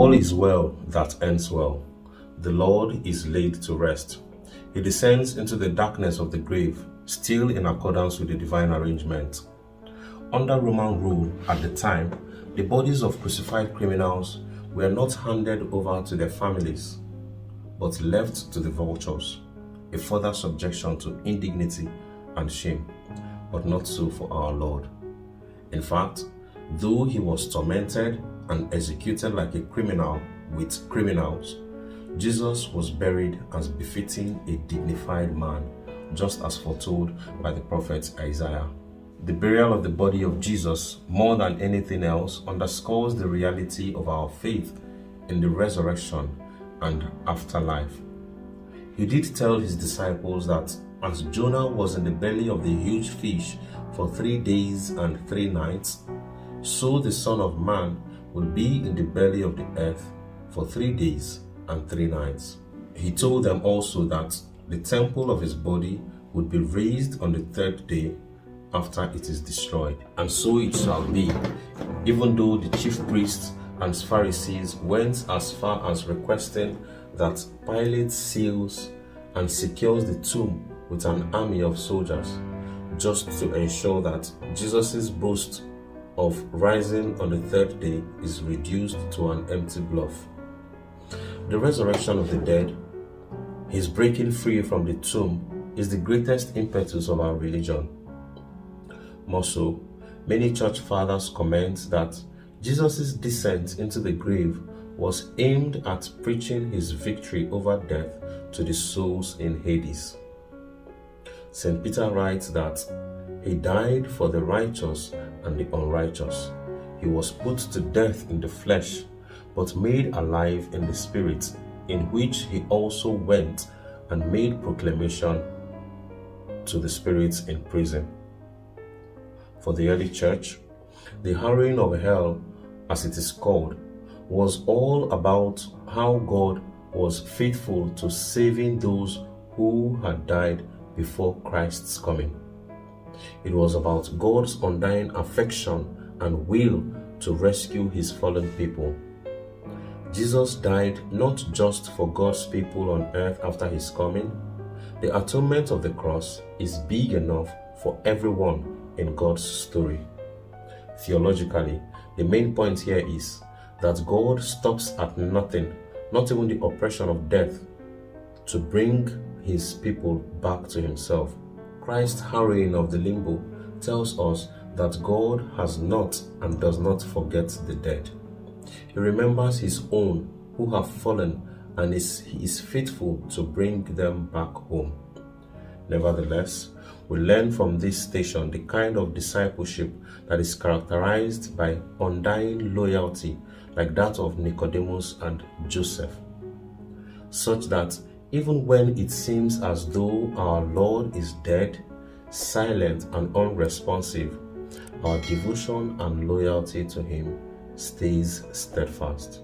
All is well that ends well. The Lord is laid to rest. He descends into the darkness of the grave, still in accordance with the divine arrangement. Under Roman rule at the time, the bodies of crucified criminals were not handed over to their families, but left to the vultures, a further subjection to indignity and shame, but not so for our Lord. In fact, though he was tormented and executed like a criminal with criminals, Jesus was buried as befitting a dignified man, just as foretold by the prophet Isaiah. The burial of the body of Jesus, more than anything else, underscores the reality of our faith in the resurrection and afterlife. He did tell his disciples that as Jonah was in the belly of the huge fish for 3 days and 3 nights, so the Son of Man will be in the belly of the earth for 3 days and 3 nights. He told them also that the temple of his body would be raised on the 3rd day after it is destroyed. And so it shall be, even though the chief priests and Pharisees went as far as requesting that Pilate seals and secures the tomb with an army of soldiers, just to ensure that Jesus' boast of rising on the 3rd day is reduced to an empty bluff. The resurrection of the dead, his breaking free from the tomb, is the greatest impetus of our religion. More so, many church fathers comment that Jesus' descent into the grave was aimed at preaching his victory over death to the souls in Hades. St. Peter writes that he died for the righteous and the unrighteous. He was put to death in the flesh, but made alive in the spirit, in which he also went and made proclamation to the spirits in prison. For the early church, the harrowing of hell, as it is called, was all about how God was faithful to saving those who had died before Christ's coming. It was about God's undying affection and will to rescue his fallen people. Jesus died not just for God's people on earth after his coming. The atonement of the cross is big enough for everyone in God's story. Theologically, the main point here is that God stops at nothing, not even the oppression of death, to bring his people back to himself. Christ's harrowing of the limbo tells us that God has not and does not forget the dead. He remembers his own who have fallen, and he is faithful to bring them back home. Nevertheless, we learn from this station the kind of discipleship that is characterized by undying loyalty, like that of Nicodemus and Joseph, such that even when it seems as though our Lord is dead, silent and unresponsive, our devotion and loyalty to him stays steadfast.